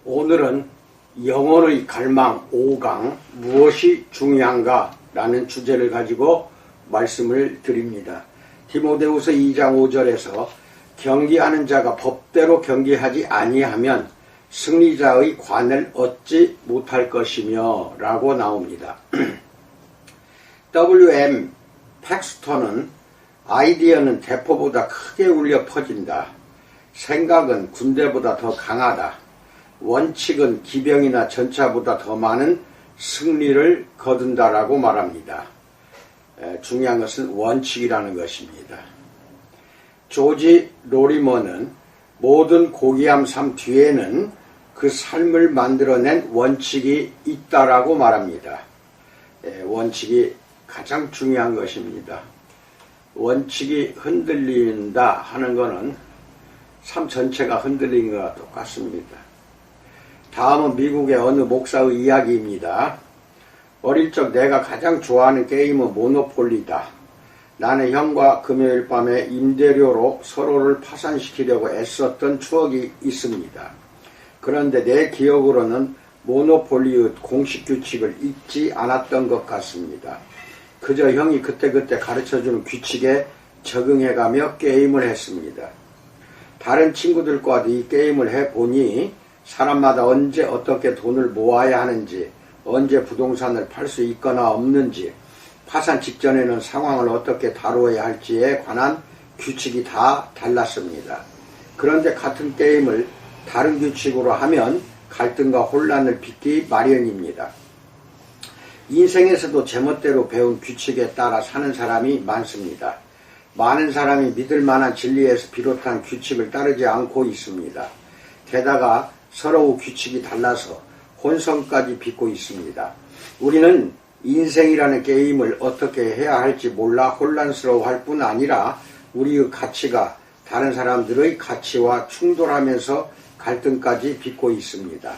오늘은 영혼의 갈망 5강 무엇이 중요한가 라는 주제를 가지고 말씀을 드립니다. 디모데후서 2장 5절에서 경기하는 자가 법대로 경기하지 아니하면 승리자의 관을 얻지 못할 것이며 라고 나옵니다. W.M. 팩스턴은 아이디어는 대포보다 크게 울려 퍼진다. 생각은 군대보다 더 강하다. 원칙은 기병이나 전차보다 더 많은 승리를 거둔다라고 말합니다. 중요한 것은 원칙이라는 것입니다. 조지 로리머는 모든 고귀한 삶 뒤에는 그 삶을 만들어낸 원칙이 있다라고 말합니다. 원칙이 가장 중요한 것입니다. 원칙이 흔들린다 하는 것은 삶 전체가 흔들린 것과 똑같습니다. 다음은 미국의 어느 목사의 이야기입니다. 어릴 적 내가 가장 좋아하는 게임은 모노폴리다. 나는 형과 금요일 밤에 임대료로 서로를 파산시키려고 애썼던 추억이 있습니다. 그런데 내 기억으로는 모노폴리의 공식 규칙을 잊지 않았던 것 같습니다. 그저 형이 그때그때 가르쳐주는 규칙에 적응해가며 게임을 했습니다. 다른 친구들과도 이 게임을 해보니 사람마다 언제 어떻게 돈을 모아야 하는지, 언제 부동산을 팔 수 있거나 없는지, 파산 직전에는 상황을 어떻게 다루어야 할지에 관한 규칙이 다 달랐습니다. 그런데 같은 게임을 다른 규칙으로 하면 갈등과 혼란을 빚기 마련입니다. 인생에서도 제멋대로 배운 규칙에 따라 사는 사람이 많습니다. 많은 사람이 믿을 만한 진리에서 비롯한 규칙을 따르지 않고 있습니다. 게다가 서로 규칙이 달라서 혼선까지 빚고 있습니다. 우리는 인생이라는 게임을 어떻게 해야 할지 몰라 혼란스러워할 뿐 아니라 우리의 가치가 다른 사람들의 가치와 충돌하면서 갈등까지 빚고 있습니다.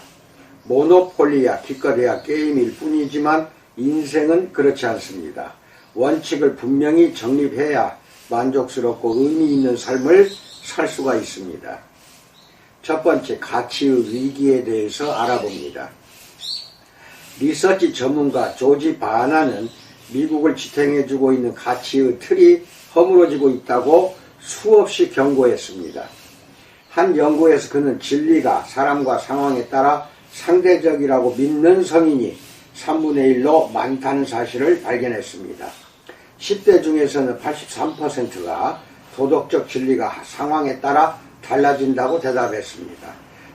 모노폴리야 기껏해야 게임일 뿐이지만 인생은 그렇지 않습니다. 원칙을 분명히 정립해야 만족스럽고 의미 있는 삶을 살 수가 있습니다. 첫 번째, 가치의 위기에 대해서 알아봅니다. 리서치 전문가 조지 바나는 미국을 지탱해주고 있는 가치의 틀이 허물어지고 있다고 수없이 경고했습니다. 한 연구에서 그는 진리가 사람과 상황에 따라 상대적이라고 믿는 성인이 3분의 1로 많다는 사실을 발견했습니다. 10대 중에서는 83%가 도덕적 진리가 상황에 따라 달라진다고 대답했습니다.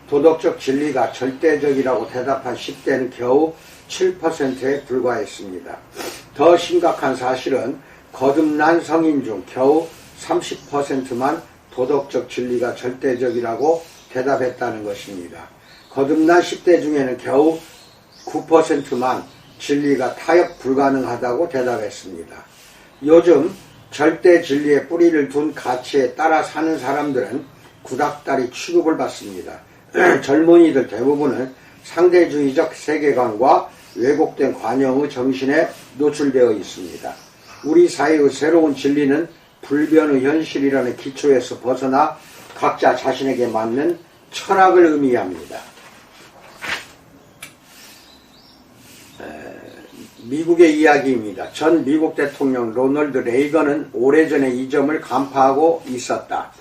도덕적 진리가 절대적이라고 대답한 10대는 겨우 7%에 불과했습니다. 더 심각한 사실은 거듭난 성인 중 겨우 30%만 도덕적 진리가 절대적이라고 대답했다는 것입니다. 거듭난 10대 중에는 겨우 9%만 진리가 타협 불가능하다고 대답했습니다. 요즘 절대 진리에 뿌리를 둔 가치에 따라 사는 사람들은 구닥다리 취급을 받습니다. 젊은이들 대부분은 상대주의적 세계관과 왜곡된 관용의 정신에 노출되어 있습니다. 우리 사회의 새로운 진리는 불변의 현실이라는 기초에서 벗어나 각자 자신에게 맞는 철학을 의미합니다. 미국의 이야기입니다. 전 미국 대통령 로널드 레이건은 오래전에 이 점을 간파하고 있었다.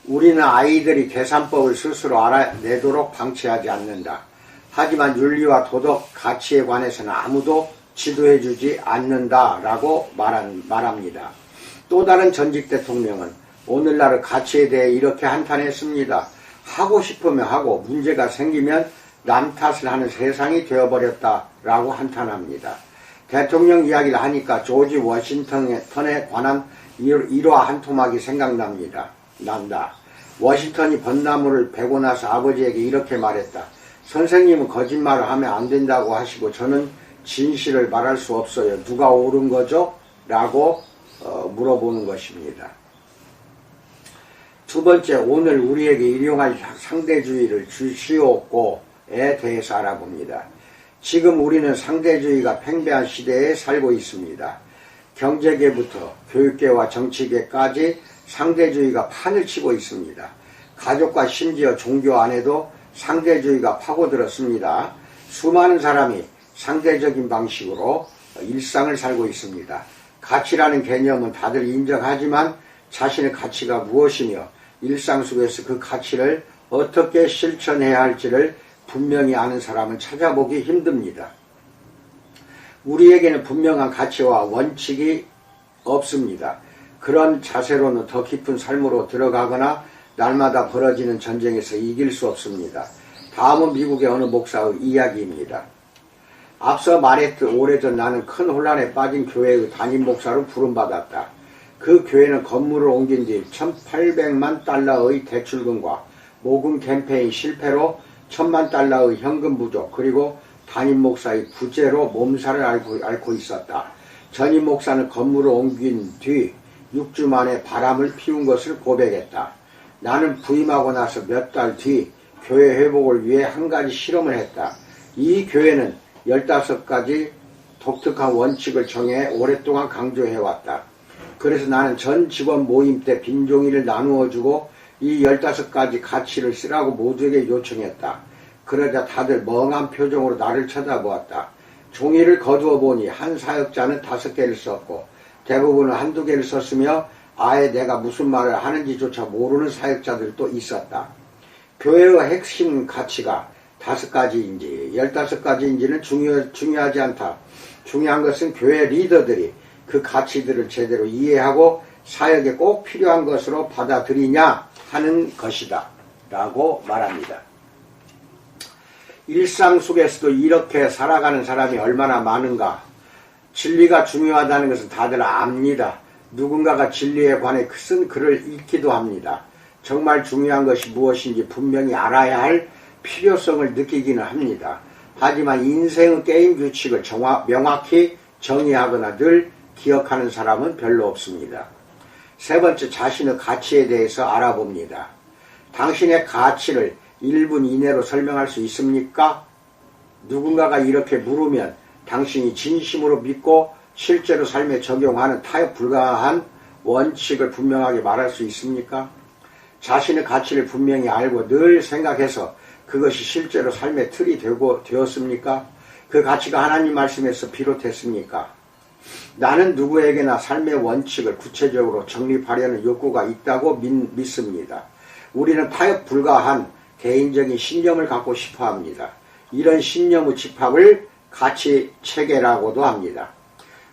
우리는 아이들이 계산법을 스스로 알아내도록 방치하지 않는다. 하지만 윤리와 도덕 가치에 관해서는 아무도 지도해주지 않는다라고 말합니다. 또 다른 전직 대통령은 오늘날의 가치에 대해 이렇게 한탄했습니다. 하고 싶으면 하고 문제가 생기면 남 탓을 하는 세상이 되어버렸다라고 한탄합니다. 대통령 이야기를 하니까 조지 워싱턴에 관한 일화 한 토막이 생각납니다. 워싱턴이 벚나무를 베고 나서 아버지에게 이렇게 말했다. 선생님은 거짓말을 하면 안 된다고 하시고 저는 진실을 말할 수 없어요. 누가 옳은 거죠? 라고 물어보는 것입니다. 두 번째, 오늘 우리에게 일용할 상대주의를 주시옵고에 대해서 알아봅니다. 지금 우리는 상대주의가 팽배한 시대에 살고 있습니다. 경제계부터 교육계와 정치계까지 상대주의가 판을 치고 있습니다. 가족과 심지어 종교 안에도 상대주의가 파고들었습니다. 수많은 사람이 상대적인 방식으로 일상을 살고 있습니다. 가치라는 개념은 다들 인정하지만 자신의 가치가 무엇이며 일상 속에서 그 가치를 어떻게 실천해야 할지를 분명히 아는 사람은 찾아보기 힘듭니다. 우리에게는 분명한 가치와 원칙이 없습니다. 그런 자세로는 더 깊은 삶으로 들어가거나 날마다 벌어지는 전쟁에서 이길 수 없습니다. 다음은 미국의 어느 목사의 이야기입니다. 앞서 말했듯 오래전 나는 큰 혼란에 빠진 교회의 담임 목사로 부름받았다. 그 교회는 건물을 옮긴 뒤 1,800만 달러의 대출금과 모금 캠페인 실패로 1,000만 달러의 현금 부족 그리고 담임 목사의 부재로 몸살을 앓고 있었다. 전임 목사는 건물을 옮긴 뒤 6주 만에 바람을 피운 것을 고백했다. 나는 부임하고 나서 몇 달 뒤 교회 회복을 위해 한 가지 실험을 했다. 이 교회는 15가지 독특한 원칙을 정해 오랫동안 강조해왔다. 그래서 나는 전 직원 모임 때 빈 종이를 나누어주고 이 15가지 가치를 쓰라고 모두에게 요청했다. 그러자 다들 멍한 표정으로 나를 쳐다보았다. 종이를 거두어 보니 한 사역자는 5개를 썼고 대부분은 1~2개를 썼으며 아예 내가 무슨 말을 하는지조차 모르는 사역자들도 있었다. 교회의 핵심 가치가 5가지인지 15가지인지는 중요하지 않다. 중요한 것은 교회 리더들이 그 가치들을 제대로 이해하고 사역에 꼭 필요한 것으로 받아들이냐 하는 것이다 라고 말합니다. 일상 속에서도 이렇게 살아가는 사람이 얼마나 많은가. 진리가 중요하다는 것은 다들 압니다. 누군가가 진리에 관해 쓴 글을 읽기도 합니다. 정말 중요한 것이 무엇인지 분명히 알아야 할 필요성을 느끼기는 합니다. 하지만 인생의 게임 규칙을 명확히 정의하거나 늘 기억하는 사람은 별로 없습니다. 세 번째, 자신의 가치에 대해서 알아봅니다. 당신의 가치를 1분 이내로 설명할 수 있습니까? 누군가가 이렇게 물으면 당신이 진심으로 믿고 실제로 삶에 적용하는 타협 불가한 원칙을 분명하게 말할 수 있습니까? 자신의 가치를 분명히 알고 늘 생각해서 그것이 실제로 삶의 틀이 되었습니까? 그 가치가 하나님 말씀에서 비롯했습니까? 나는 누구에게나 삶의 원칙을 구체적으로 정립하려는 욕구가 있다고 믿습니다. 우리는 타협 불가한 개인적인 신념을 갖고 싶어 합니다. 이런 신념의 집합을 가치 체계라고도 합니다.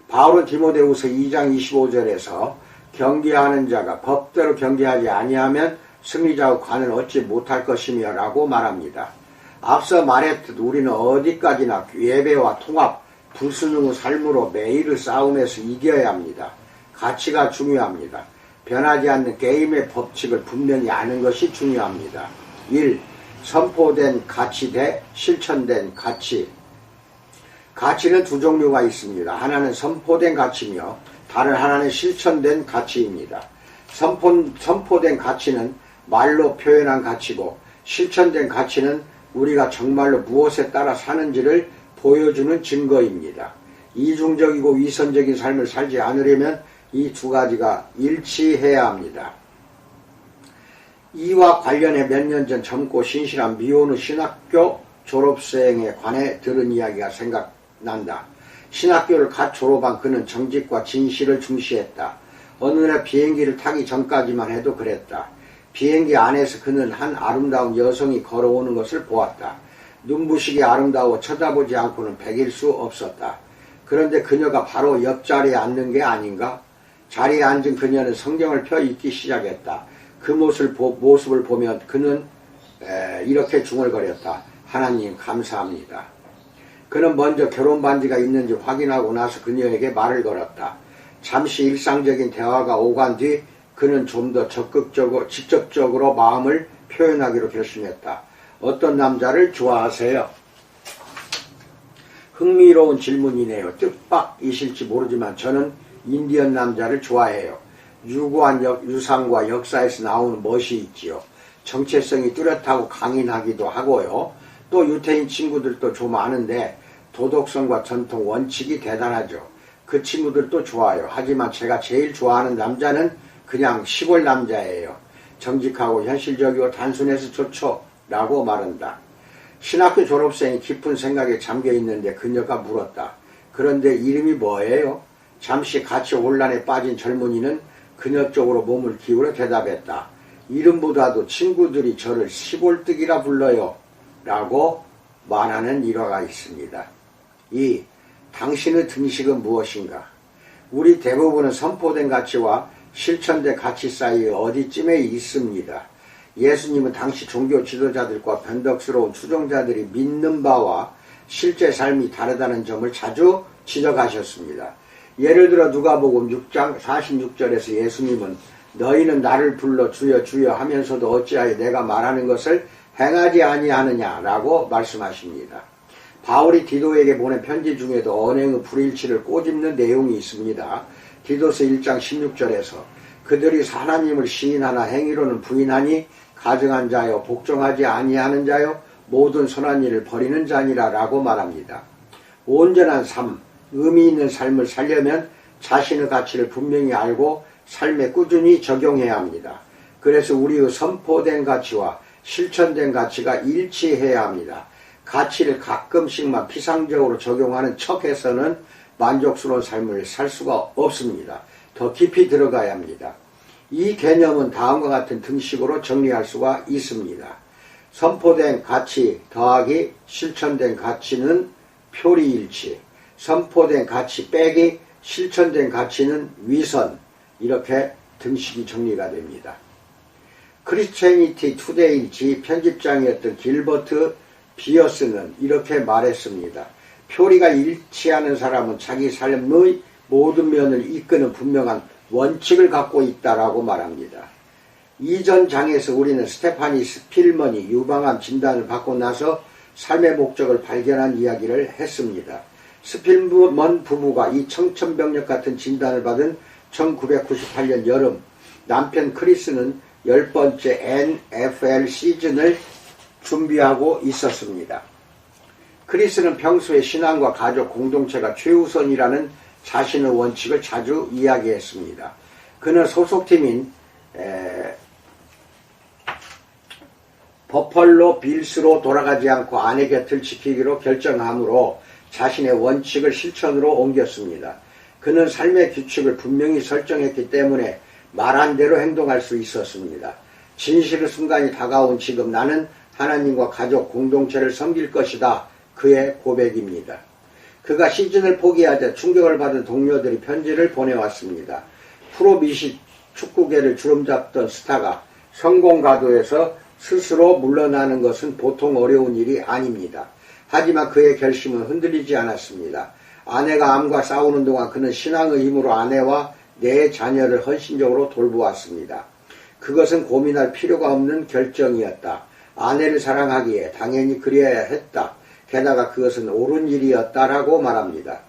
바울은 디모데후서 2장 25절에서 경계하는 자가 법대로 경계하지 아니하면 승리자의 관을 얻지 못할 것이며 라고 말합니다. 앞서 말했듯 우리는 어디까지나 예배와 통합, 불순응의 삶으로 매일의 싸움에서 이겨야 합니다. 가치가 중요합니다. 변하지 않는 게임의 법칙을 분명히 아는 것이 중요합니다. 1. 선포된 가치 대 실천된 가치. 가치는 두 종류가 있습니다. 하나는 선포된 가치며 다른 하나는 실천된 가치입니다. 선포된 가치는 말로 표현한 가치고 실천된 가치는 우리가 정말로 무엇에 따라 사는지를 보여주는 증거입니다. 이중적이고 위선적인 삶을 살지 않으려면 이 두 가지가 일치해야 합니다. 이와 관련해 몇 년 전 젊고 신실한 미혼의 신학교 졸업생에 관해 들은 이야기가 생각난다. 신학교를 갓 졸업한 그는 정직과 진실을 중시했다. 어느 날 비행기를 타기 전까지만 해도 그랬다. 비행기 안에서 그는 한 아름다운 여성이 걸어오는 것을 보았다. 눈부시게 아름다워 쳐다보지 않고는 베길 수 없었다. 그런데 그녀가 바로 옆자리에 앉는 게 아닌가? 자리에 앉은 그녀는 성경을 펴 읽기 시작했다. 그 모습을 보면 그는 이렇게 중얼거렸다. 하나님 감사합니다. 그는 먼저 결혼 반지가 있는지 확인하고 나서 그녀에게 말을 걸었다. 잠시 일상적인 대화가 오간 뒤 그는 좀 더 직접적으로 마음을 표현하기로 결심했다. 어떤 남자를 좋아하세요? 흥미로운 질문이네요. 뜻밖이실지 모르지만 저는 인디언 남자를 좋아해요. 유구한 유산과 역사에서 나오는 멋이 있지요. 정체성이 뚜렷하고 강인하기도 하고요. 또 유태인 친구들도 좀 아는데 도덕성과 전통, 원칙이 대단하죠. 그 친구들도 좋아요. 하지만 제가 제일 좋아하는 남자는 그냥 시골 남자예요. 정직하고 현실적이고 단순해서 좋죠. 라고 말한다. 신학교 졸업생이 깊은 생각에 잠겨 있는데 그녀가 물었다. 그런데 이름이 뭐예요? 잠시 같이 혼란에 빠진 젊은이는 그녀 쪽으로 몸을 기울여 대답했다. 이름보다도 친구들이 저를 시골뜨기라 불러요. 라고 말하는 일화가 있습니다. 2. 당신의 등식은 무엇인가? 우리 대부분은 선포된 가치와 실천된 가치 사이에 어디쯤에 있습니다. 예수님은 당시 종교 지도자들과 변덕스러운 추종자들이 믿는 바와 실제 삶이 다르다는 점을 자주 지적하셨습니다. 예를 들어 누가복음 6장 46절에서 예수님은 너희는 나를 불러 주여 주여 하면서도 어찌하여 내가 말하는 것을 행하지 아니하느냐라고 말씀하십니다. 바울이 디도에게 보낸 편지 중에도 언행의 불일치를 꼬집는 내용이 있습니다. 디도서 1장 16절에서 그들이 하나님을 시인하나 행위로는 부인하니 가증한 자여 복종하지 아니하는 자여 모든 선한 일을 버리는 자니라 라고 말합니다. 온전한 삶, 의미 있는 삶을 살려면 자신의 가치를 분명히 알고 삶에 꾸준히 적용해야 합니다. 그래서 우리의 선포된 가치와 실천된 가치가 일치해야 합니다. 가치를 가끔씩만 피상적으로 적용하는 척해서는 만족스러운 삶을 살 수가 없습니다. 더 깊이 들어가야 합니다. 이 개념은 다음과 같은 등식으로 정리할 수가 있습니다. 선포된 가치 더하기 실천된 가치는 표리일치, 선포된 가치 빼기 실천된 가치는 위선, 이렇게 등식이 정리가 됩니다. 크리스티애니티 투데이지 편집장이었던 길버트 비어스는 이렇게 말했습니다. 표리가 일치하는 사람은 자기 삶의 모든 면을 이끄는 분명한 원칙을 갖고 있다라고 말합니다. 이전 장에서 우리는 스테파니 스필먼이 유방암 진단을 받고 나서 삶의 목적을 발견한 이야기를 했습니다. 스필먼 부부가 이 청천벽력 같은 진단을 받은 1998년 여름, 남편 크리스는 10번째 NFL 시즌을 준비하고 있었습니다. 크리스는 평소에 신앙과 가족 공동체가 최우선이라는 자신의 원칙을 자주 이야기했습니다. 그는 소속팀인 버펄로 빌스로 돌아가지 않고 아내 곁을 지키기로 결정하므로 자신의 원칙을 실천으로 옮겼습니다. 그는 삶의 규칙을 분명히 설정했기 때문에 말한 대로 행동할 수 있었습니다. 진실의 순간이 다가온 지금 나는 하나님과 가족 공동체를 섬길 것이다. 그의 고백입니다. 그가 시즌을 포기하자 충격을 받은 동료들이 편지를 보내왔습니다. 프로 미식 축구계를 주름잡던 스타가 성공 가도에서 스스로 물러나는 것은 보통 어려운 일이 아닙니다. 하지만 그의 결심은 흔들리지 않았습니다. 아내가 암과 싸우는 동안 그는 신앙의 힘으로 아내와 네 자녀를 헌신적으로 돌보았습니다. 그것은 고민할 필요가 없는 결정이었다. 아내를 사랑하기에 당연히 그래야 했다. 게다가 그것은 옳은 일이었다라고 말합니다.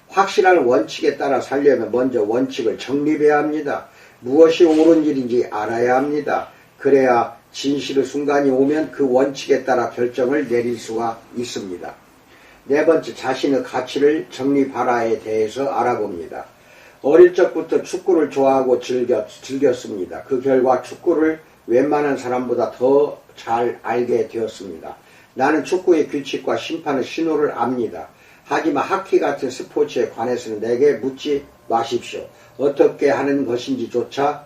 확실한 원칙에 따라 살려면 먼저 원칙을 정립해야 합니다. 무엇이 옳은 일인지 알아야 합니다. 그래야 진실의 순간이 오면 그 원칙에 따라 결정을 내릴 수가 있습니다. 네 번째, 자신의 가치를 정립하라에 대해서 알아봅니다. 어릴 적부터 축구를 좋아하고 즐겼습니다. 그 결과 축구를 웬만한 사람보다 더 잘 알게 되었습니다. 나는 축구의 규칙과 심판의 신호를 압니다. 하지만 하키 같은 스포츠에 관해서는 내게 묻지 마십시오. 어떻게 하는 것인지조차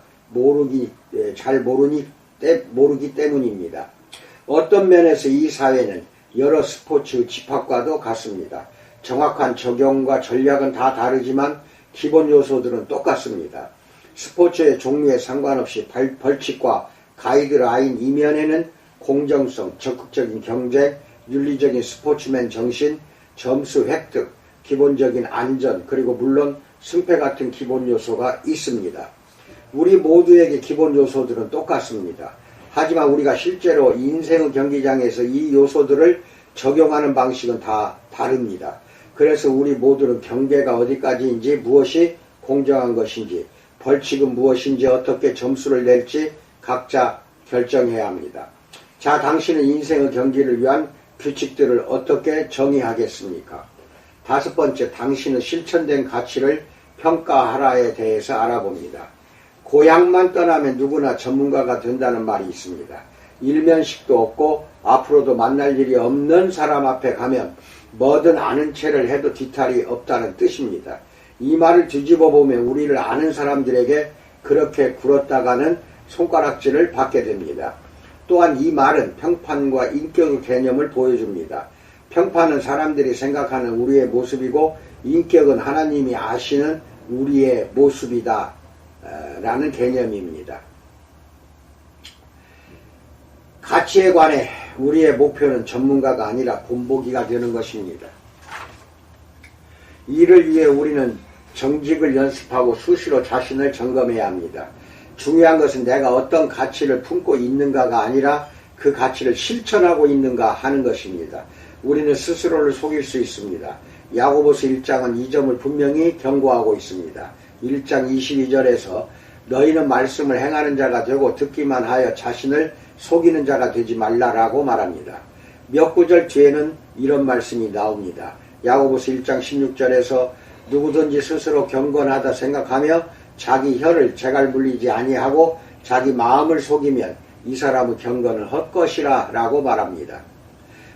잘 모르기 때문입니다. 어떤 면에서 이 사회는 여러 스포츠의 집합과도 같습니다. 정확한 적용과 전략은 다 다르지만 기본 요소들은 똑같습니다. 스포츠의 종류에 상관없이 벌칙과 가이드라인 이면에는 공정성, 적극적인 경쟁, 윤리적인 스포츠맨 정신, 점수 획득, 기본적인 안전, 그리고 물론 승패 같은 기본 요소가 있습니다. 우리 모두에게 기본 요소들은 똑같습니다. 하지만 우리가 실제로 인생의 경기장에서 이 요소들을 적용하는 방식은 다 다릅니다. 그래서 우리 모두는 경계가 어디까지인지, 무엇이 공정한 것인지, 벌칙은 무엇인지, 어떻게 점수를 낼지 각자 결정해야 합니다. 자, 당신은 인생의 경기를 위한 규칙들을 어떻게 정의하겠습니까? 다섯 번째, 당신의 실천된 가치를 평가하라에 대해서 알아봅니다. 고향만 떠나면 누구나 전문가가 된다는 말이 있습니다. 일면식도 없고 앞으로도 만날 일이 없는 사람 앞에 가면 뭐든 아는 체를 해도 뒤탈이 없다는 뜻입니다. 이 말을 뒤집어 보면 우리를 아는 사람들에게 그렇게 굴었다가는 손가락질을 받게 됩니다. 또한 이 말은 평판과 인격의 개념을 보여줍니다. 평판은 사람들이 생각하는 우리의 모습이고 인격은 하나님이 아시는 우리의 모습이다 라는 개념입니다. 가치에 관해 우리의 목표는 전문가가 아니라 본보기가 되는 것입니다. 이를 위해 우리는 정직을 연습하고 수시로 자신을 점검해야 합니다. 중요한 것은 내가 어떤 가치를 품고 있는가가 아니라 그 가치를 실천하고 있는가 하는 것입니다. 우리는 스스로를 속일 수 있습니다. 야고보서 1장은 이 점을 분명히 경고하고 있습니다. 1장 22절에서 너희는 말씀을 행하는 자가 되고 듣기만 하여 자신을 속이는 자가 되지 말라라고 말합니다. 몇 구절 뒤에는 이런 말씀이 나옵니다. 야고보서 1장 16절에서 누구든지 스스로 경건하다 생각하며 자기 혀를 재갈 물리지 아니하고 자기 마음을 속이면 이 사람의 경건은 헛것이라 라고 말합니다.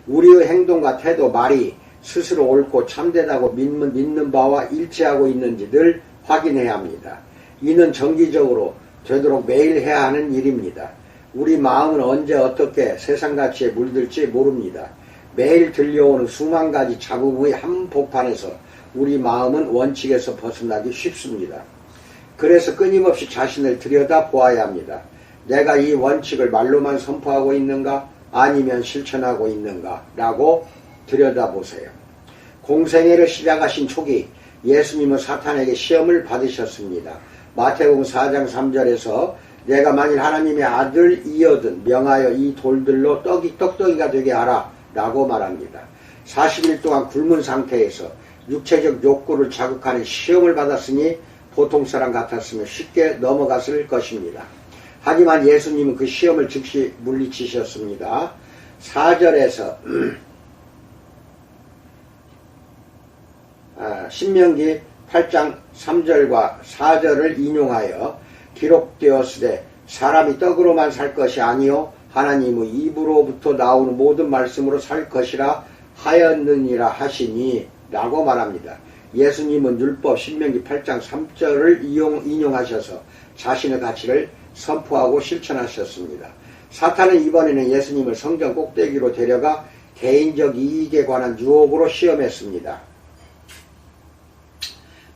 우리의 행동과 태도, 말이 스스로 옳고 참되다고 믿는 바와 일치하고 있는지 늘 확인해야 합니다. 이는 정기적으로 되도록 매일 해야 하는 일입니다. 우리 마음은 언제 어떻게 세상가치에 물들지 모릅니다. 매일 들려오는 수만 가지 잡음의 한복판에서 우리 마음은 원칙에서 벗어나기 쉽습니다. 그래서 끊임없이 자신을 들여다 보아야 합니다. 내가 이 원칙을 말로만 선포하고 있는가 아니면 실천하고 있는가 라고 들여다보세요. 공생애를 시작하신 초기 예수님은 사탄에게 시험을 받으셨습니다. 마태복음 4장 3절에서 내가 만일 하나님의 아들이여든 명하여 이 돌들로 떡떡이가 되게 하라 라고 말합니다. 40일 동안 굶은 상태에서 육체적 욕구를 자극하는 시험을 받았으니 보통 사람 같았으면 쉽게 넘어갔을 것입니다. 하지만 예수님은 그 시험을 즉시 물리치셨습니다. 4절에서 신명기 8장 3절과 4절을 인용하여 기록되었으되 사람이 떡으로만 살 것이 아니요 하나님의 입으로부터 나오는 모든 말씀으로 살 것이라 하였느니라 하시니 라고 말합니다. 예수님은 율법 신명기 8장 3절을 인용하셔서 자신의 가치를 선포하고 실천하셨습니다. 사탄은 이번에는 예수님을 성전 꼭대기로 데려가 개인적 이익에 관한 유혹으로 시험했습니다.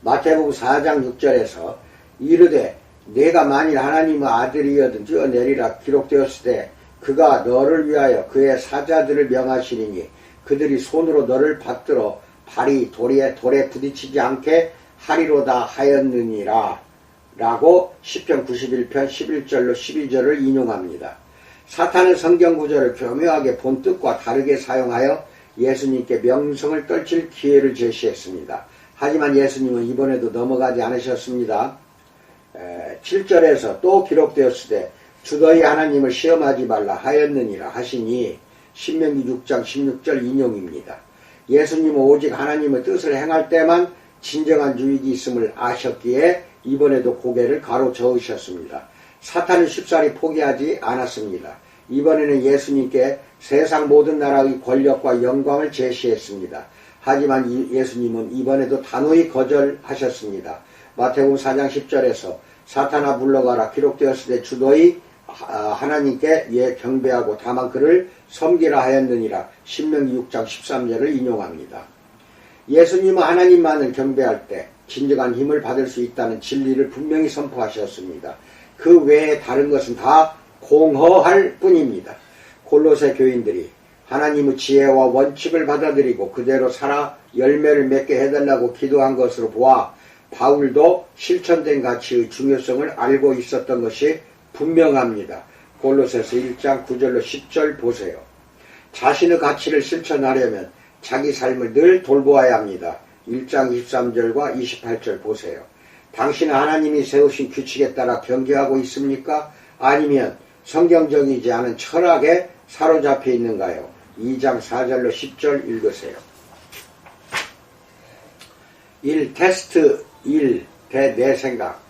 마태복음 4장 6절에서 이르되 내가 만일 하나님의 아들이여든 뛰어내리라 기록되었을 때 그가 너를 위하여 그의 사자들을 명하시리니 그들이 손으로 너를 받들어 발이 돌에 부딪히지 않게 하리로다 하였느니라 라고 시편 91편 11절로 12절을 인용합니다. 사탄은 성경 구절을 교묘하게 본 뜻과 다르게 사용하여 예수님께 명성을 떨칠 기회를 제시했습니다. 하지만 예수님은 이번에도 넘어가지 않으셨습니다. 7절에서 또 기록되었을 때 주 너희 하나님을 시험하지 말라 하였느니라 하시니 신명기 6장 16절 인용입니다. 예수님은 오직 하나님의 뜻을 행할 때만 진정한 유익이 있음을 아셨기에 이번에도 고개를 가로저으셨습니다. 사탄은 쉽사리 포기하지 않았습니다. 이번에는 예수님께 세상 모든 나라의 권력과 영광을 제시했습니다. 하지만 예수님은 이번에도 단호히 거절하셨습니다. 마태복음 4장 10절에서 사탄아 물러가라 기록되었을 때 주 너희 하나님께 경배하고 다만 그를 섬기라 하였느니라 신명기 6장 13절을 인용합니다. 예수님은 하나님만을 경배할 때 진정한 힘을 받을 수 있다는 진리를 분명히 선포하셨습니다. 그 외에 다른 것은 다 공허할 뿐입니다. 골로새 교인들이 하나님의 지혜와 원칙을 받아들이고 그대로 살아 열매를 맺게 해달라고 기도한 것으로 보아 바울도 실천된 가치의 중요성을 알고 있었던 것이 분명합니다. 골로새서 1장 9절로 10절 보세요. 자신의 가치를 실천하려면 자기 삶을 늘 돌보아야 합니다. 1장 23절과 28절 보세요. 당신은 하나님이 세우신 규칙에 따라 경계하고 있습니까? 아니면 성경적이지 않은 철학에 사로잡혀 있는가요? 2장 4절로 10절 읽으세요. 1. 테스트 1. 내 생각.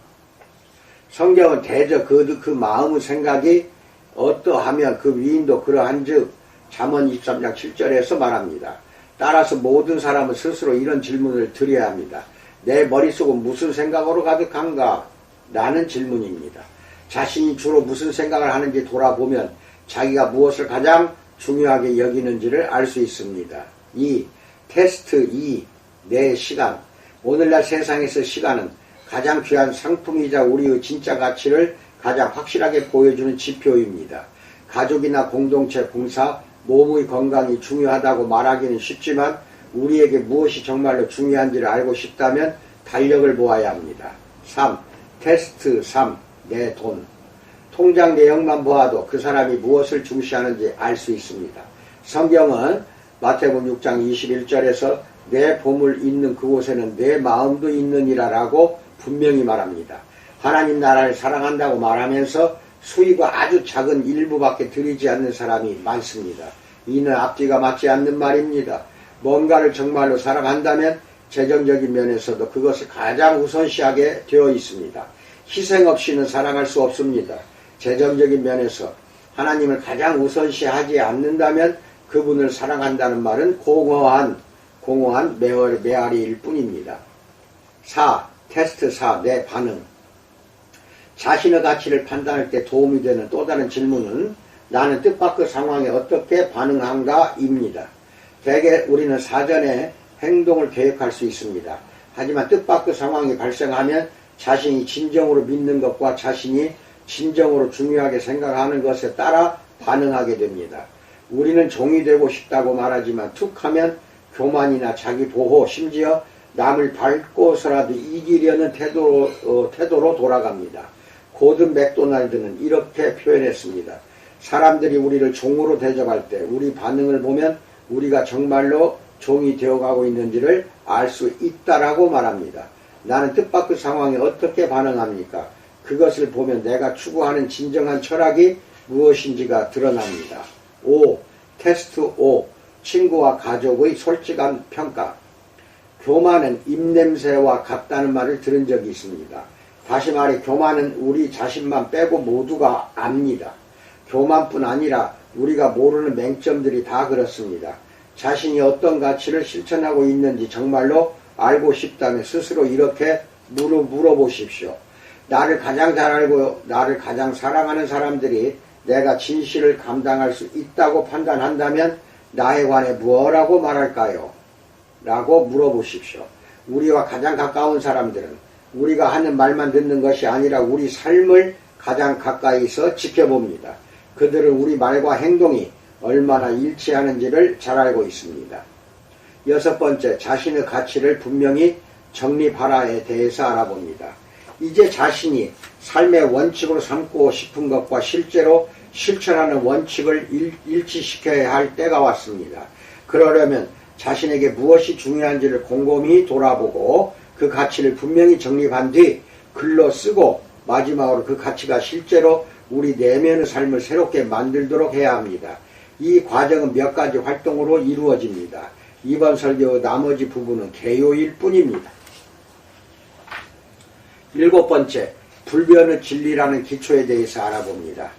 성경은 대저 그 마음의 생각이 어떠하면 그 위인도 그러한즉 잠언 23장 7절에서 말합니다. 따라서 모든 사람은 스스로 이런 질문을 드려야 합니다. 내 머릿속은 무슨 생각으로 가득한가? 라는 질문입니다. 자신이 주로 무슨 생각을 하는지 돌아보면 자기가 무엇을 가장 중요하게 여기는지를 알 수 있습니다. 2. 테스트 2. 내 시간. 오늘날 세상에서 시간은 가장 귀한 상품이자 우리의 진짜 가치를 가장 확실하게 보여주는 지표입니다. 가족이나 공동체, 봉사, 몸의 건강이 중요하다고 말하기는 쉽지만 우리에게 무엇이 정말로 중요한지를 알고 싶다면 달력을 보아야 합니다. 3. 테스트 3. 내 돈. 통장 내역만 보아도 그 사람이 무엇을 중시하는지 알 수 있습니다. 성경은 마태복음 6장 21절에서 내 보물 있는 그곳에는 내 마음도 있느니라 라고 분명히 말합니다. 하나님 나라를 사랑한다고 말하면서 수입과 아주 작은 일부밖에 드리지 않는 사람이 많습니다. 이는 앞뒤가 맞지 않는 말입니다. 뭔가를 정말로 사랑한다면 재정적인 면에서도 그것을 가장 우선시하게 되어 있습니다. 희생 없이는 사랑할 수 없습니다. 재정적인 면에서 하나님을 가장 우선시하지 않는다면 그분을 사랑한다는 말은 공허한 메아리일 뿐입니다. 4. 테스트 4. 내 반응. 자신의 가치를 판단할 때 도움이 되는 또 다른 질문은 나는 뜻밖의 상황에 어떻게 반응한가 입니다. 대개 우리는 사전에 행동을 계획할 수 있습니다. 하지만 뜻밖의 상황이 발생하면 자신이 진정으로 믿는 것과 자신이 진정으로 중요하게 생각하는 것에 따라 반응하게 됩니다. 우리는 종이 되고 싶다고 말하지만 툭 하면 교만이나 자기 보호, 심지어 남을 밟고서라도 이기려는 태도로 돌아갑니다. 고든 맥도날드는 이렇게 표현했습니다. 사람들이 우리를 종으로 대접할 때 우리 반응을 보면 우리가 정말로 종이 되어가고 있는지를 알 수 있다라고 말합니다. 나는 뜻밖의 상황에 어떻게 반응합니까? 그것을 보면 내가 추구하는 진정한 철학이 무엇인지가 드러납니다. 5. 테스트 5. 친구와 가족의 솔직한 평가. 교만은 입냄새와 같다는 말을 들은 적이 있습니다. 다시 말해 교만은 우리 자신만 빼고 모두가 압니다. 교만뿐 아니라 우리가 모르는 맹점들이 다 그렇습니다. 자신이 어떤 가치를 실천하고 있는지 정말로 알고 싶다면 스스로 이렇게 물어보십시오. 나를 가장 잘 알고 나를 가장 사랑하는 사람들이 내가 진실을 감당할 수 있다고 판단한다면 나에 관해 뭐라고 말할까요? 라고 물어보십시오. 우리와 가장 가까운 사람들은 우리가 하는 말만 듣는 것이 아니라 우리 삶을 가장 가까이서 지켜봅니다. 그들은 우리 말과 행동이 얼마나 일치하는지를 잘 알고 있습니다. 6번째, 자신의 가치를 분명히 정립하라에 대해서 알아봅니다. 이제 자신이 삶의 원칙으로 삼고 싶은 것과 실제로 실천하는 원칙을 일치시켜야 할 때가 왔습니다. 그러려면 자신에게 무엇이 중요한지를 곰곰이 돌아보고 그 가치를 분명히 정립한 뒤 글로 쓰고 마지막으로 그 가치가 실제로 우리 내면의 삶을 새롭게 만들도록 해야 합니다. 이 과정은 몇 가지 활동으로 이루어집니다. 이번 설교의 나머지 부분은 개요일 뿐입니다. 7번째, 불변의 진리라는 기초에 대해서 알아봅니다.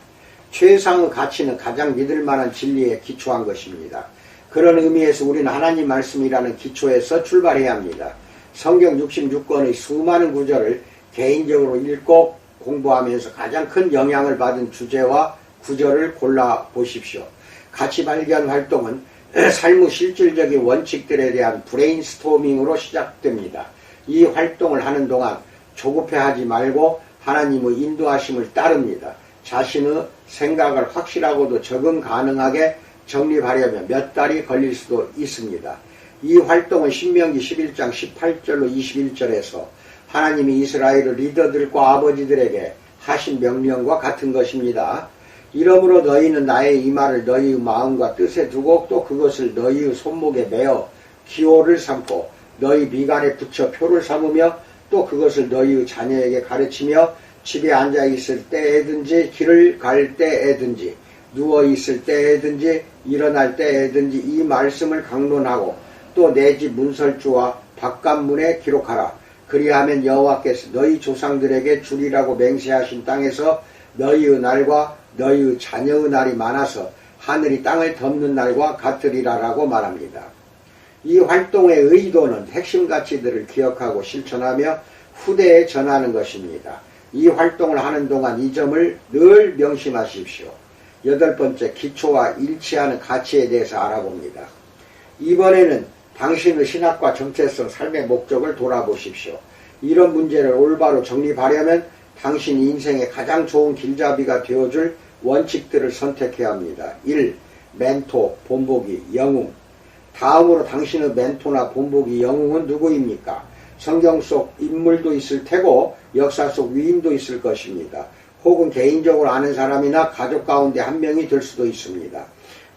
최상의 가치는 가장 믿을 만한 진리에 기초한 것입니다. 그런 의미에서 우리는 하나님 말씀이라는 기초에서 출발해야 합니다. 성경 66권의 수많은 구절을 개인적으로 읽고 공부하면서 가장 큰 영향을 받은 주제와 구절을 골라보십시오. 가치 발견 활동은 삶의 실질적인 원칙들에 대한 브레인스토밍으로 시작됩니다. 이 활동을 하는 동안 조급해하지 말고 하나님의 인도하심을 따릅니다. 자신의 생각을 확실하고도 적응 가능하게 정립하려면 몇 달이 걸릴 수도 있습니다. 이 활동은 신명기 11장 18절로 21절에서 하나님이 이스라엘의 리더들과 아버지들에게 하신 명령과 같은 것입니다. 이러므로 너희는 나의 이 말을 너희의 마음과 뜻에 두고 또 그것을 너희의 손목에 매어 기호를 삼고 너희 미간에 붙여 표를 삼으며 또 그것을 너희의 자녀에게 가르치며 집에 앉아있을 때에든지 길을 갈 때에든지 누워있을 때에든지 일어날 때에든지 이 말씀을 강론하고 또 내 집 문설주와 바깥문에 기록하라. 그리하면 여호와께서 너희 조상들에게 주리라고 맹세하신 땅에서 너희의 날과 너희의 자녀의 날이 많아서 하늘이 땅을 덮는 날과 같으리라라고 말합니다. 이 활동의 의도는 핵심 가치들을 기억하고 실천하며 후대에 전하는 것입니다. 이 활동을 하는 동안 이 점을 늘 명심하십시오. 8번째, 기초와 일치하는 가치에 대해서 알아봅니다. 이번에는 당신의 신학과 정체성, 삶의 목적을 돌아보십시오. 이런 문제를 올바로 정립하려면 당신 인생의 가장 좋은 길잡이가 되어줄 원칙들을 선택해야 합니다. 1. 멘토, 본보기, 영웅. 다음으로 당신의 멘토나 본보기, 영웅은 누구입니까? 성경 속 인물도 있을 테고 역사 속 위인도 있을 것입니다. 혹은 개인적으로 아는 사람이나 가족 가운데 한 명이 될 수도 있습니다.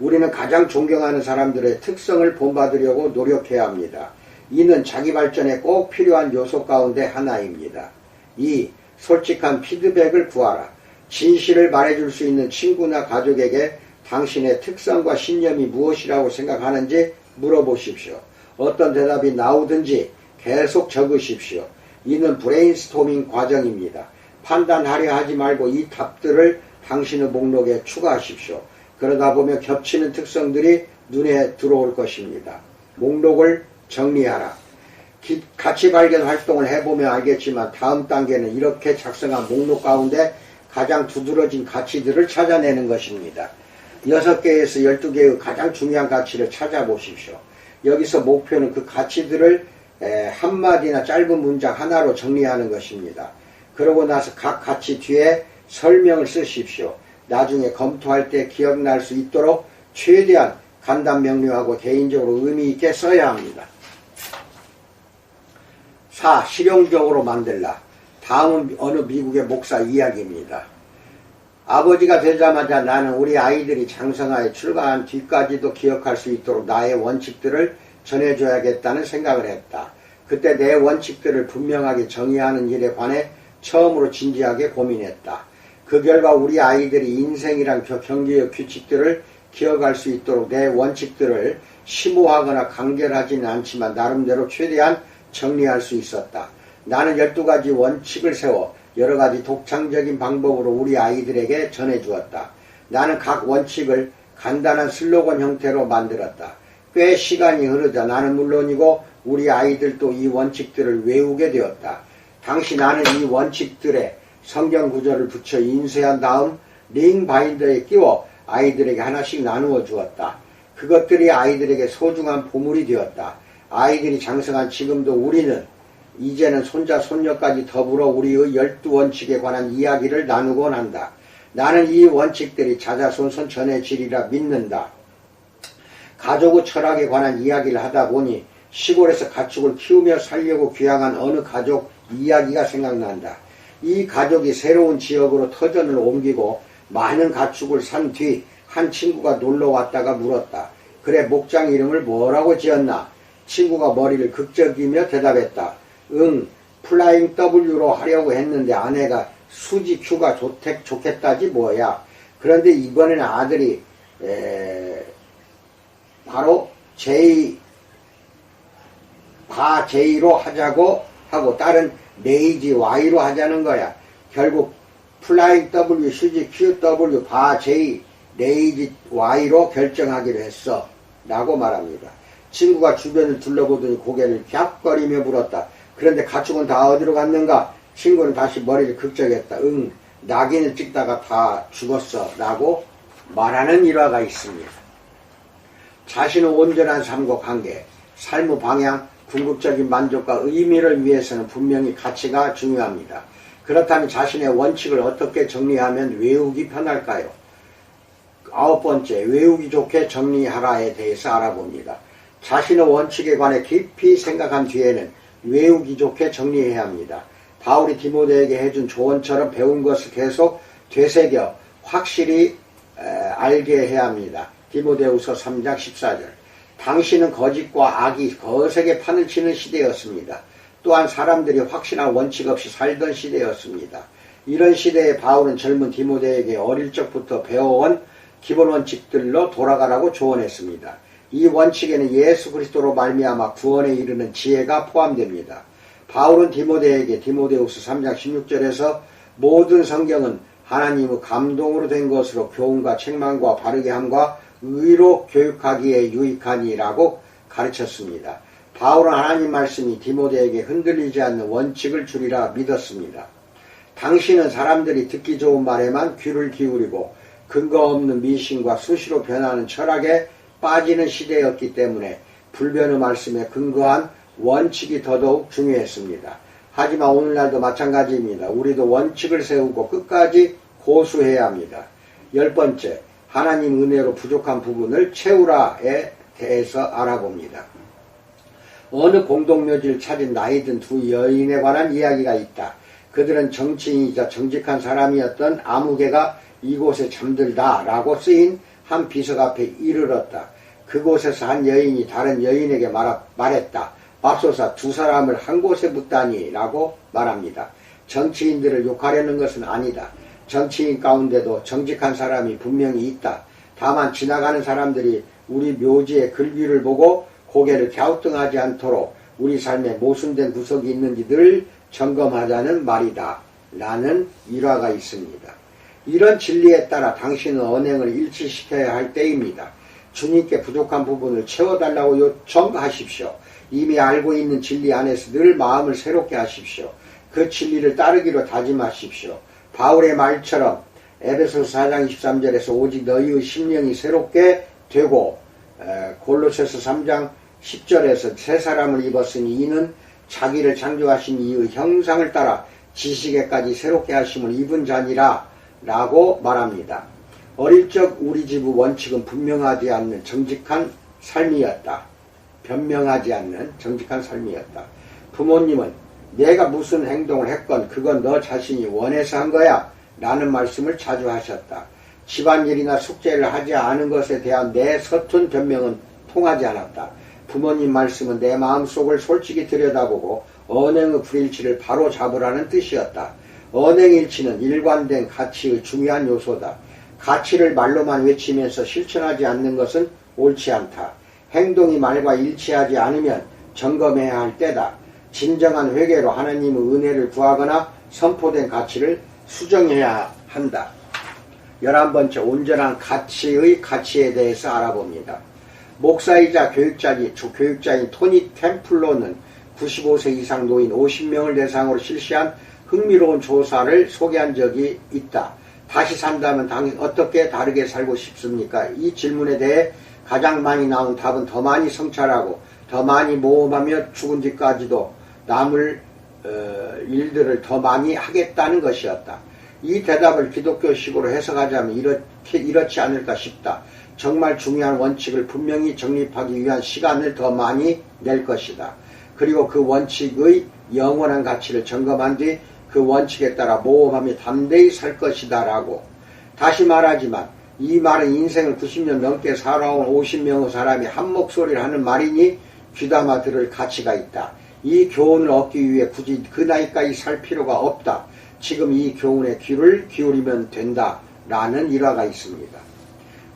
우리는 가장 존경하는 사람들의 특성을 본받으려고 노력해야 합니다. 이는 자기 발전에 꼭 필요한 요소 가운데 하나입니다. 2. 솔직한 피드백을 구하라. 진실을 말해줄 수 있는 친구나 가족에게 당신의 특성과 신념이 무엇이라고 생각하는지 물어보십시오. 어떤 대답이 나오든지 계속 적으십시오. 이는 브레인스토밍 과정입니다. 판단하려 하지 말고 이 답들을 당신의 목록에 추가하십시오. 그러다 보면 겹치는 특성들이 눈에 들어올 것입니다. 목록을 정리하라. 가치 발견 활동을 해보면 알겠지만 다음 단계는 이렇게 작성한 목록 가운데 가장 두드러진 가치들을 찾아내는 것입니다. 6개에서 12개의 가장 중요한 가치를 찾아보십시오. 여기서 목표는 그 가치들을 한마디나 짧은 문장 하나로 정리하는 것입니다. 그러고 나서 각 가치 뒤에 설명을 쓰십시오. 나중에 검토할 때 기억날 수 있도록 최대한 간단 명료하고 개인적으로 의미 있게 써야 합니다. 4. 실용적으로 만들라. 다음은 어느 미국의 목사 이야기입니다. 아버지가 되자마자 나는 우리 아이들이 장성하에 출가한 뒤까지도 기억할 수 있도록 나의 원칙들을 전해줘야겠다는 생각을 했다. 그때 내 원칙들을 분명하게 정의하는 일에 관해 처음으로 진지하게 고민했다. 그 결과 우리 아이들이 인생이란 경계의 규칙들을 기억할 수 있도록 내 원칙들을 심오하거나 간결하지는 않지만 나름대로 최대한 정리할 수 있었다. 나는 12가지 원칙을 세워 여러가지 독창적인 방법으로 우리 아이들에게 전해주었다. 나는 각 원칙을 간단한 슬로건 형태로 만들었다. 꽤 시간이 흐르자 나는 물론이고 우리 아이들도 이 원칙들을 외우게 되었다. 당시 나는 이 원칙들의 성경 구절을 붙여 인쇄한 다음 링 바인더에 끼워 아이들에게 하나씩 나누어 주었다. 그것들이 아이들에게 소중한 보물이 되었다. 아이들이 장성한 지금도 우리는 이제는 손자 손녀까지 더불어 우리의 12원칙에 관한 이야기를 나누곤 한다. 나는 이 원칙들이 자자손손 전해지리라 믿는다. 가족의 철학에 관한 이야기를 하다 보니 시골에서 가축을 키우며 살려고 귀향한 어느 가족 이야기가 생각난다. 이 가족이 새로운 지역으로 터전을 옮기고 많은 가축을 산 뒤 한 친구가 놀러 왔다가 물었다. 그래, 목장 이름을 뭐라고 지었나? 친구가 머리를 극적이며 대답했다. 플라잉 W로 하려고 했는데 아내가 수지 Q가 좋겠다지 뭐야. 그런데 이번에는 아들이 바로 J로 하자고 하고 딸은 레이지 Y로 하자는 거야. 결국 플라잉 W, 수지 QW, J, 레이지 Y로 결정하기로 했어 라고 말합니다. 친구가 주변을 둘러보더니 고개를 갸거리며 물었다. 그런데 가축은 다 어디로 갔는가? 친구는 다시 머리를 극적했다. 낙인을 찍다가 다 죽었어 라고 말하는 일화가 있습니다. 자신의 온전한 삶과 관계, 삶의 방향, 궁극적인 만족과 의미를 위해서는 분명히 가치가 중요합니다. 그렇다면 자신의 원칙을 어떻게 정리하면 외우기 편할까요? 9번째, 외우기 좋게 정리하라에 대해서 알아봅니다. 자신의 원칙에 관해 깊이 생각한 뒤에는 외우기 좋게 정리해야 합니다. 바울이 디모데에게 해준 조언처럼 배운 것을 계속 되새겨 확실히 알게 해야 합니다. 디모데후서 3장 14절. 당신은 거짓과 악이 거세게 판을 치는 시대였습니다. 또한 사람들이 확실한 원칙 없이 살던 시대였습니다. 이런 시대에 바울은 젊은 디모데에게 어릴 적부터 배워온 기본 원칙들로 돌아가라고 조언했습니다. 이 원칙에는 예수 그리스도로 말미암아 구원에 이르는 지혜가 포함됩니다. 바울은 디모데에게 디모데후서 3장 16절에서 모든 성경은 하나님의 감동으로 된 것으로 교훈과 책망과 바르게 함과 의로 교육하기에 유익하니라고 가르쳤습니다. 바울은 하나님 말씀이 디모데에게 흔들리지 않는 원칙을 주리라 믿었습니다. 당신은 사람들이 듣기 좋은 말에만 귀를 기울이고 근거 없는 미신과 수시로 변하는 철학에 빠지는 시대였기 때문에 불변의 말씀에 근거한 원칙이 더더욱 중요했습니다. 하지만 오늘날도 마찬가지입니다. 우리도 원칙을 세우고 끝까지 고수해야 합니다. 10번째, 하나님 은혜로 부족한 부분을 채우라에 대해서 알아봅니다. 어느 공동묘지를 찾은 나이든 두 여인에 관한 이야기가 있다. 그들은 정치인이자 정직한 사람이었던 아무개가 이곳에 잠들다 라고 쓰인 한 비석 앞에 이르렀다. 그곳에서 한 여인이 다른 여인에게 말했다. 맙소사, 두 사람을 한 곳에 묻다니 라고 말합니다. 정치인들을 욕하려는 것은 아니다. 정치인 가운데도 정직한 사람이 분명히 있다. 다만 지나가는 사람들이 우리 묘지의 글귀를 보고 고개를 갸우뚱하지 않도록 우리 삶에 모순된 구석이 있는지 늘 점검하자는 말이다. 라는 일화가 있습니다. 이런 진리에 따라 당신은 언행을 일치시켜야 할 때입니다. 주님께 부족한 부분을 채워달라고 요청하십시오. 이미 알고 있는 진리 안에서 늘 마음을 새롭게 하십시오. 그 진리를 따르기로 다짐하십시오. 바울의 말처럼 에베소서 4장 23절에서 오직 너희의 심령이 새롭게 되고 골로새서 3장 10절에서 새 사람을 입었으니 이는 자기를 창조하신 이의 형상을 따라 지식에까지 새롭게 하심을 입은 자니라 라고 말합니다. 어릴 적 우리 집의 원칙은 분명하지 않는 정직한 삶이었다. 변명하지 않는 정직한 삶이었다. 부모님은 내가 무슨 행동을 했건 그건 너 자신이 원해서 한 거야 라는 말씀을 자주 하셨다. 집안일이나 숙제를 하지 않은 것에 대한 내 서툰 변명은 통하지 않았다. 부모님 말씀은 내 마음속을 솔직히 들여다보고 언행의 불일치를 바로 잡으라는 뜻이었다. 언행일치는 일관된 가치의 중요한 요소다. 가치를 말로만 외치면서 실천하지 않는 것은 옳지 않다. 행동이 말과 일치하지 않으면 점검해야 할 때다. 진정한 회개로 하나님의 은혜를 구하거나 선포된 가치를 수정해야 한다. 11번째, 온전한 가치의 가치에 대해서 알아봅니다. 목사이자 교육자인 토니 템플러는 95세 이상 노인 50명을 대상으로 실시한 흥미로운 조사를 소개한 적이 있다. 다시 산다면 당신 어떻게 다르게 살고 싶습니까? 이 질문에 대해 가장 많이 나온 답은 더 많이 성찰하고 더 많이 모험하며 죽은 뒤까지도 남을 일들을 더 많이 하겠다는 것이었다. 이 대답을 기독교식으로 해석하자면 이렇지 않을까 싶다. 정말 중요한 원칙을 분명히 정립하기 위한 시간을 더 많이 낼 것이다. 그리고 그 원칙의 영원한 가치를 점검한 뒤 그 원칙에 따라 모험하며 담대히 살 것이다 라고. 다시 말하지만 이 말은 인생을 90년 넘게 살아온 50명의 사람이 한 목소리를 하는 말이니 귀담아 들을 가치가 있다. 이 교훈을 얻기 위해 굳이 그 나이까지 살 필요가 없다. 지금 이 교훈에 귀를 기울이면 된다 라는 일화가 있습니다.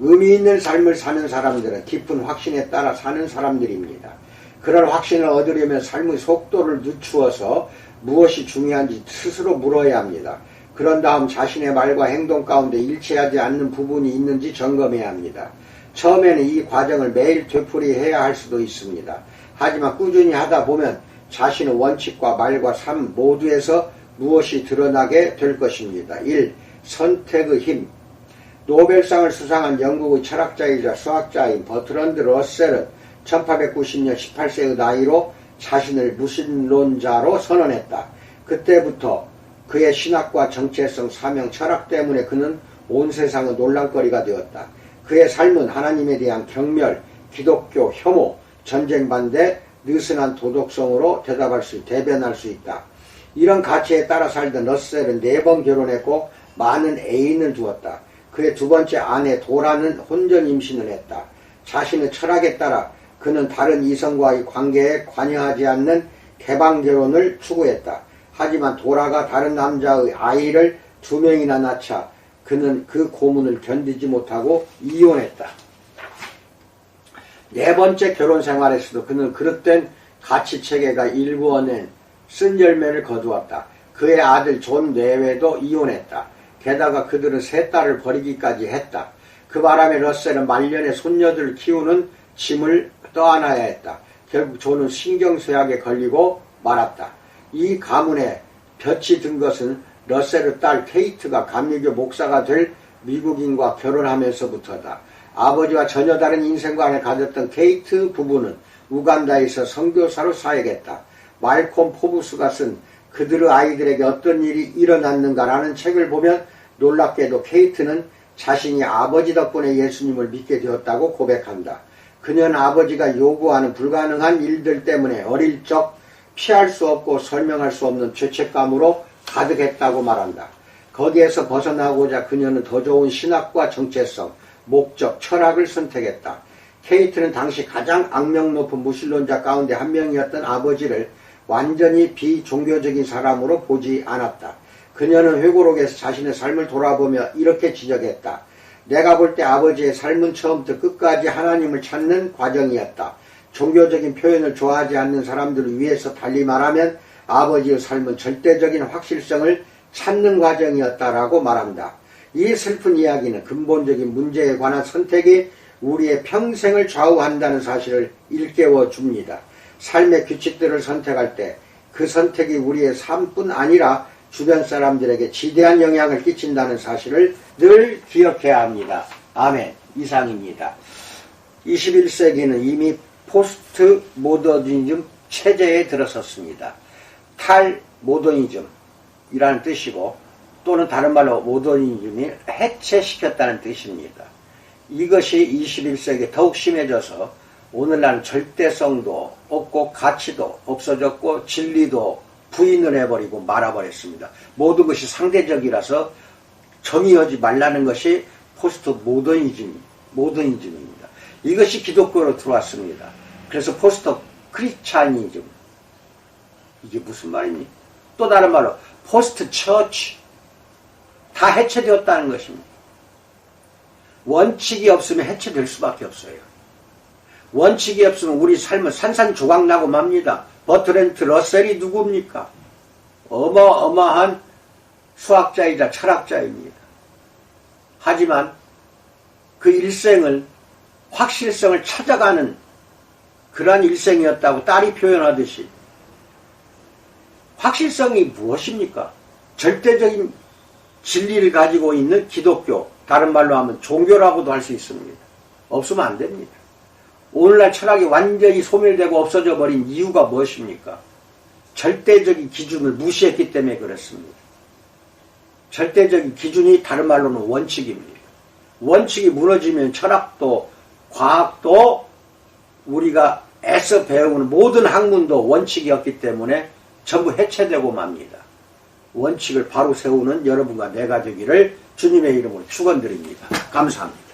의미 있는 삶을 사는 사람들은 깊은 확신에 따라 사는 사람들입니다. 그런 확신을 얻으려면 삶의 속도를 늦추어서 무엇이 중요한지 스스로 물어야 합니다. 그런 다음 자신의 말과 행동 가운데 일치하지 않는 부분이 있는지 점검해야 합니다. 처음에는 이 과정을 매일 되풀이해야 할 수도 있습니다. 하지만 꾸준히 하다 보면 자신의 원칙과 말과 삶 모두에서 무엇이 드러나게 될 것입니다. 1. 선택의 힘. 노벨상을 수상한 영국의 철학자이자 수학자인 버트런드 러셀은 1890년 18세의 나이로 자신을 무신론자로 선언했다. 그때부터 그의 신학과 정체성, 사명, 철학 때문에 그는 온 세상의 논란거리가 되었다. 그의 삶은 하나님에 대한 경멸, 기독교, 혐오, 전쟁 반대, 느슨한 도덕성으로 대변할 수 있다. 이런 가치에 따라 살던 러셀은 4번 결혼했고 많은 애인을 두었다. 그의 두 번째 아내 도라는 혼전 임신을 했다. 자신의 철학에 따라 그는 다른 이성과의 관계에 관여하지 않는 개방결혼을 추구했다. 하지만 도라가 다른 남자의 아이를 2명이나 낳자 그는 그 고문을 견디지 못하고 이혼했다. 4번째 결혼 생활에서도 그는 그릇된 가치체계가 일구어낸 쓴 열매를 거두었다. 그의 아들 존 내외도 이혼했다. 게다가 그들은 세 딸을 버리기까지 했다. 그 바람에 러셀은 말년에 손녀들을 키우는 짐을 떠안아야 했다. 결국 존은 신경쇠약에 걸리고 말았다. 이 가문에 볕이 든 것은 러셀의 딸 케이트가 감리교 목사가 될 미국인과 결혼하면서부터다. 아버지와 전혀 다른 인생관을 가졌던 케이트 부부는 우간다에서 선교사로 사역했다. 말콤 포브스가 쓴 그들의 아이들에게 어떤 일이 일어났는가라는 책을 보면 놀랍게도 케이트는 자신이 아버지 덕분에 예수님을 믿게 되었다고 고백한다. 그녀는 아버지가 요구하는 불가능한 일들 때문에 어릴 적 피할 수 없고 설명할 수 없는 죄책감으로 가득했다고 말한다. 거기에서 벗어나고자 그녀는 더 좋은 신학과 정체성, 목적, 철학을 선택했다. 케이트는 당시 가장 악명 높은 무신론자 가운데 한 명이었던 아버지를 완전히 비종교적인 사람으로 보지 않았다. 그녀는 회고록에서 자신의 삶을 돌아보며 이렇게 지적했다. 내가 볼 때 아버지의 삶은 처음부터 끝까지 하나님을 찾는 과정이었다. 종교적인 표현을 좋아하지 않는 사람들을 위해서 달리 말하면 아버지의 삶은 절대적인 확실성을 찾는 과정이었다라고 말한다. 이 슬픈 이야기는 근본적인 문제에 관한 선택이 우리의 평생을 좌우한다는 사실을 일깨워 줍니다. 삶의 규칙들을 선택할 때 그 선택이 우리의 삶뿐 아니라 주변 사람들에게 지대한 영향을 끼친다는 사실을 늘 기억해야 합니다. 아멘. 이상입니다. 21세기는 이미 포스트 모더니즘 체제에 들어섰습니다. 탈모더니즘이라는 뜻이고 또는 다른 말로 모더니즘이 해체시켰다는 뜻입니다. 이것이 21세기에 더욱 심해져서 오늘날 절대성도 없고 가치도 없어졌고 진리도 부인을 해버리고 말아버렸습니다. 모든 것이 상대적이라서 정의하지 말라는 것이 포스트 모더니즘입니다. 이것이 기독교로 들어왔습니다. 그래서 포스트 크리스찬이즘. 이게 무슨 말이니? 또 다른 말로 포스트 처치. 다 해체되었다는 것입니다. 원칙이 없으면 해체될 수밖에 없어요. 원칙이 없으면 우리 삶은 산산조각나고 맙니다. 버트랜트 러셀이 누굽니까? 어마어마한 수학자이자 철학자입니다. 하지만 그 일생을 확실성을 찾아가는 그러한 일생이었다고 딸이 표현하듯이 확실성이 무엇입니까? 절대적인 진리를 가지고 있는 기독교, 다른 말로 하면 종교라고도 할 수 있습니다. 없으면 안 됩니다. 오늘날 철학이 완전히 소멸되고 없어져 버린 이유가 무엇입니까? 절대적인 기준을 무시했기 때문에 그렇습니다. 절대적인 기준이 다른 말로는 원칙입니다. 원칙이 무너지면 철학도 과학도 우리가 애써 배우는 모든 학문도 원칙이었기 때문에 전부 해체되고 맙니다. 원칙을 바로 세우는 여러분과 내가 되기를 주님의 이름으로 축원드립니다. 감사합니다.